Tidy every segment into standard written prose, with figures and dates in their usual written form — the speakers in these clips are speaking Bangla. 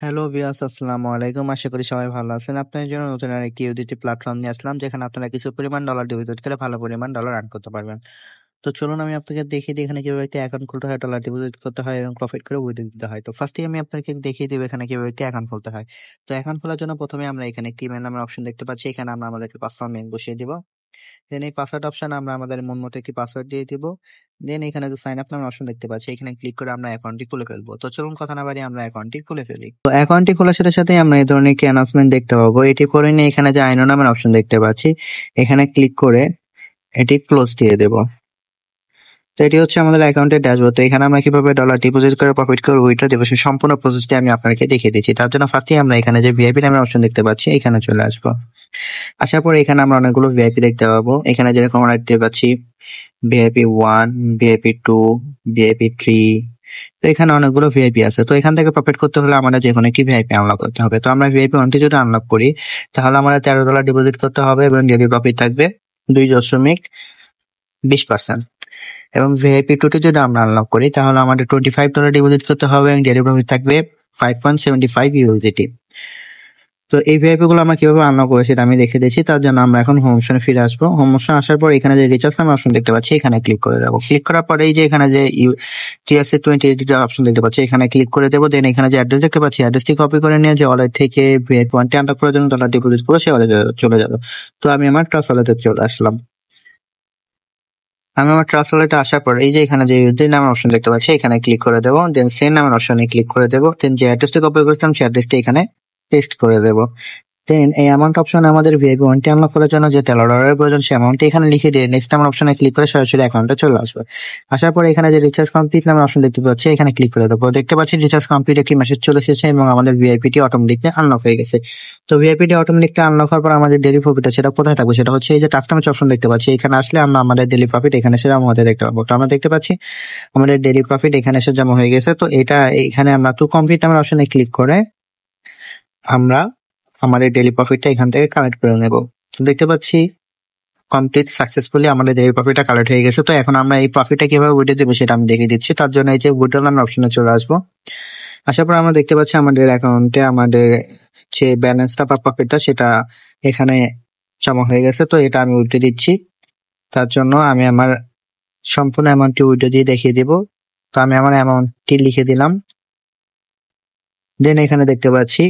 হ্যালো ভিউয়ার্স, আসসালামু আলাইকুম। আশা করি সবাই ভালো আছেন। আপনাদের জন্য নতুন আরেকটি ইউটিলিটি প্ল্যাটফর্ম নিয়ে আসলাম, যেখানে আপনারা কিছু পরিমাণ ডলার ডিপোজিট করে ভালো পরিমাণ ডলার আর্ন করতে পারবেন। তো চলুন আমি আপনাকে দেখিয়ে দিই এখানে কিভাবে একটি অ্যাকাউন্ট খুলতে হয়, ডলার ডিপোজিট করতে হয় এবং প্রফিট করে উইথড্র দিতে হয়। তো ফার্স্টেই আমি আপনাকে দেখিয়ে দেব এখানে কিভাবে একটি অ্যাকাউন্ট খুলতে হয়। তো অ্যাকাউন্ট খোলার জন্য প্রথমে আমরা এখানে একটি ইমেল নামের অপশন দেখতে পাচ্ছি। এখানে আমরা আমাদের পাসওয়ার্ড মেইল বসিয়ে দিব। দেন এই পাসওয়ার্ড অপশন আমরা আমাদের মন মতো একটি পাসওয়ার্ড দিয়ে দিব। দেন এখানে যে সাইন আপ নামের অপশন দেখতে পাচ্ছি, এখানে ক্লিক করে আমরা অ্যাকাউন্টটি খুলে ফেলবো। তো চলুন কথা না বাড়িয়ে আমরা অ্যাকাউন্টটি খুলে ফেলি। তো অ্যাকাউন্টটি খোলার সাথে সাথে আমরা এই ধরনের একটি অ্যানাউন্সমেন্ট দেখতে পাবো। এটি করে নিয়ে এখানে যে আইনো নামের অপশন দেখতে পাচ্ছি, এখানে ক্লিক করে এটি ক্লোজ দিয়ে দেব। তো এটি হচ্ছে আমাদের অ্যাকাউন্টের ড্যাশবোর্ড। তো এখানে আমরা কিভাবে ডলার ডিপোজিট করে প্রফিট করে উইথড্র দেবো সেই সম্পূর্ণ প্রসেসটি আমি আপনাকে দেখিয়ে দিচ্ছি। তার জন্য ফার্স্টেই আমরা এখানে যে ভিআইপি নামের অপশন দেখতে পাচ্ছি, এখানে চলে আসবো। আসার পরে এখানে আমরা অনেকগুলো ভিআইপি দেখতে পাবো। এখানে যেরকম আমরা দেখতে পাচ্ছি ভিআইপি 1, ভিআইপি 2, ভিআইপি 3। তো এখানে অনেকগুলো ভিআইপি আছে। তো এখান থেকে প্রফিট করতে হলে আমাদের যে কোনো একটি ভিআইপি আনলক করতে হবে। তো আমরা ভিআইপি 1টি যদি আনলক করি, তাহলে আমাদের $13 ডিপোজিট করতে হবে এবং ডেইলি প্রফিট থাকবে 2.20%। এবং ভিআইপি 2টি যদি আমরা আনলক করি, তাহলে আমাদের $25 ডিপোজিট করতে হবে এবং ডেইলি প্রফিট থাকবে 5.75 USDT। তো এই ভিআইপি গুলো আমরা কিভাবে আনলক করি সেটা আমি দেখে দিচ্ছি। তার জন্য আমরা এখন হোম অপশনে ফিরে আসবো। হোম অপশন আসার পর এখানে যে রিচার্জ নামের অপশন দেখতে পাচ্ছি, এখানে ক্লিক করে দেবো। ক্লিক করার পরে এই যে এখানে যে TRC20 অপশন দেখতে পাচ্ছি, এখানে ক্লিক করে দেবো। দেন এখানে যে অ্যাড্রেস দেখতে পাচ্ছি, অ্যাড্রেসটি কপি করে নিয়ে যে ওয়ালেট থেকে ভিআইপি 1টি আনলক করার জন্য ডলার ডিপোজিট করবো সে ওয়ালেটে চলে যাবো। তো আমি আমার ট্রাস্ট ওয়ালেটে চলে আসলাম। আমি আমার ট্রাস্ট ওয়ালেটে আসার পর এই যে এখানে যে ইউজার নামের অপশন দেখতে পাচ্ছি, এখানে ক্লিক করে দেবো। দেন সেন্ড নামের অপশনে ক্লিক করে দেবো। দেন যে অ্যাড্রেসটি কপি করেছিলাম সেই অ্যাড্রেসটি এখানে পেস্ট করে দেবো। দেন এই অ্যামাউন্ট অপশনে আমাদের ভিআইপি 1টি আনলক করার জন্য যে $13 প্রয়োজন সেই অ্যামাউন্টটি এখানে লিখে দিয়ে নেক্সট আমার অপশনে ক্লিক করে সরাসরি অ্যাকাউন্টে চলে আসবে। আসার পরে এখানে যে রিচার্জ কমপ্লিট নামের অপশন দেখতে পাচ্ছি, এখানে ক্লিক করে দেবো। দেখতে পাচ্ছি রিচার্জ কমপ্লিট একটি মেসেজ চলে এসেছে এবং আমাদের ভিআইপিটি অটোমেটিকলি আনলক হয়ে গেছে। তো ভিআইপিটি অটোমেটিকলি আনলক হওয়ার পর আমাদের ডেইলি প্রফিট সেটা কোথায় থাকবে, সেটা হচ্ছে এই যে কাস্টমাইজ অপশন দেখতে পাচ্ছি, এখানে আসলে আমরা আমাদের ডেইলি প্রফিট এখানে এসে জমা হতে দেখতে পাবো। তো আমরা দেখতে পাচ্ছি আমাদের ডেইলি প্রফিট এখানে এসে জমা হয়ে গেছে। তো এটা এখানে আমরা টু কমপ্লিট নামের অপশনে ক্লিক করে আমরা আমাদের ডেইলি প্রফিটটা এখান থেকে কালেক্ট করে নেব। দেখতে পাচ্ছি কমপ্লিট সাকসেসফুলি আমাদের ডেইলি প্রফিটটা কালেক্ট হয়ে গেছে। তো এখন আমরা এই প্রফিটটা কিভাবে উইথড্র দেবো সেটা আমি দেখিয়ে দিচ্ছি। তার জন্য এই যে উইথড্র নামের অপশনে চলে আসবো। আসার পর আমরা দেখতে পাচ্ছি আমাদের অ্যাকাউন্টে আমাদের যে ব্যালেন্সটা বা প্রফিটটা সেটা এখানে জমা হয়ে গেছে। তো এটা আমি উইথড্র দিচ্ছি। তার জন্য আমি আমার সম্পূর্ণ অ্যামাউন্টটি উইথড্র দিয়ে দেখিয়ে দিব। তো আমি আমার অ্যামাউন্টটি লিখে দিলাম। দেন এখানে দেখতে পাচ্ছি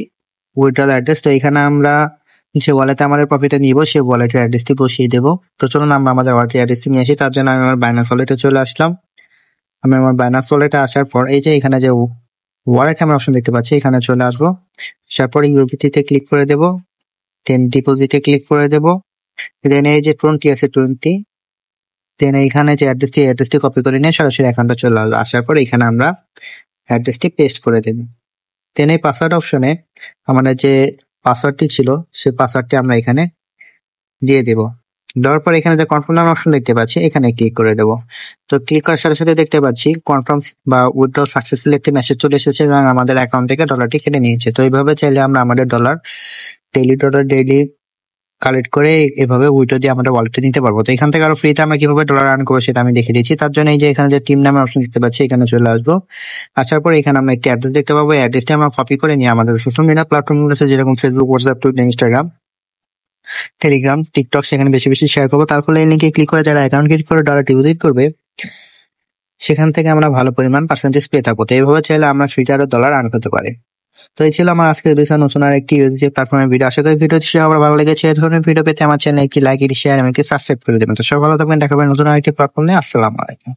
উইথড্রল অ্যাড্রেস। তো এখানে আমরা যে ওয়ালেটে আমাদের প্রফিটটা নিব সেই ওয়ালেটের অ্যাড্রেসটি বসিয়ে দেবো। তো চলুন আমরা আমাদের ওয়ালেটের অ্যাড্রেসটি নিয়ে আসি। তার জন্য আমি আমার বাইনান্স ওয়ালেটে চলে আসলাম। আমি আমার বাইনান্স ওয়ালেটে আসার পর এই যে এখানে যে ওয়ালেট আমার অপশন দেখতে পাচ্ছি, এখানে চলে আসবো। আসার পর ইউএসডিটি ক্লিক করে দেব। দেন ডিপোজিটে ক্লিক করে দেব। দেন এই যে 20 দেন এইখানে যে অ্যাড্রেসটি কপি করে নিয়ে সরাসরি অ্যাকাউন্টে চলে আসবো। আসার পর এখানে আমরা অ্যাড্রেসটি পেস্ট করে দেব। দেন এই পাসওয়ার্ড অপশনে আমাদের যে পাসওয়ার্ডটি ছিল সেই পাসওয়ার্ডটি আমরা এখানে দিয়ে দেব। দেওয়ার পর এখানে যে কনফার্ম অপশন দেখতে পাচ্ছি, এখানে ক্লিক করে দেব। তো ক্লিক করার সাথে সাথে দেখতে পাচ্ছি কনফার্ম বা উইথড্র সাকসেসফুল একটি মেসেজ চলে এসেছে এবং আমাদের অ্যাকাউন্ট থেকে ডলারটি কেটে নিয়েছে। তো এইভাবে চাইলে আমরা আমাদের ডলার ডেইলি কালেক্ট করে এভাবে উইথড্র দিয়ে আমাদের ওয়ালেটে নিতে পারবো। তো এখান থেকে আরো ফ্রিতে আমরা কিভাবে ডলার আর্ন করবো সেটা আমি দেখে দিচ্ছি। তার জন্য এই যে এখানে যে টিম নামের অপশন দেখতে পাচ্ছি, এখানে চলে আসবো। আসার পর এখানে আমরা একটি অ্যাড্রেস দেখতে পাবো। এই অ্যাড্রেসটি আমরা কপি করে নিয়ে আমাদের সোশ্যাল মিডিয়া প্ল্যাটফর্ম আছে, যেরকম Facebook, WhatsApp, Twitter, Instagram, Telegram, TikTok, সেখানে বেশি বেশি শেয়ার করবো। তার ফলে এই লিঙ্কে ক্লিক করে যারা অ্যাকাউন্ট ক্রিয়েট করে ডলার ডিপোজিট করবে, সেখান থেকে আমরা ভালো পরিমাণ পার্সেন্টেজ পেয়ে থাকবো। তো এইভাবে চাইলে আমরা ফ্রিতে আরো ডলার আর্ন করতে পারি। তো এই ছিল আমার আজকের নতুন আর একটি ইউটিউব প্ল্যাটফর্মের ভিডিও। আশা করি ভিডিওটি সবার ভালো লেগেছে। এই ধরনের ভিডিও পেতে আমার চ্যানেল একটি লাইক, একটি শেয়ার এবং একটি সাবস্ক্রাইব করে দেবেন। তো সবাই ভালো থাকবেন। দেখা হবে নতুন আরেকটি প্ল্যাটফর্ম নিয়ে। আসসালামু আলাইকুম।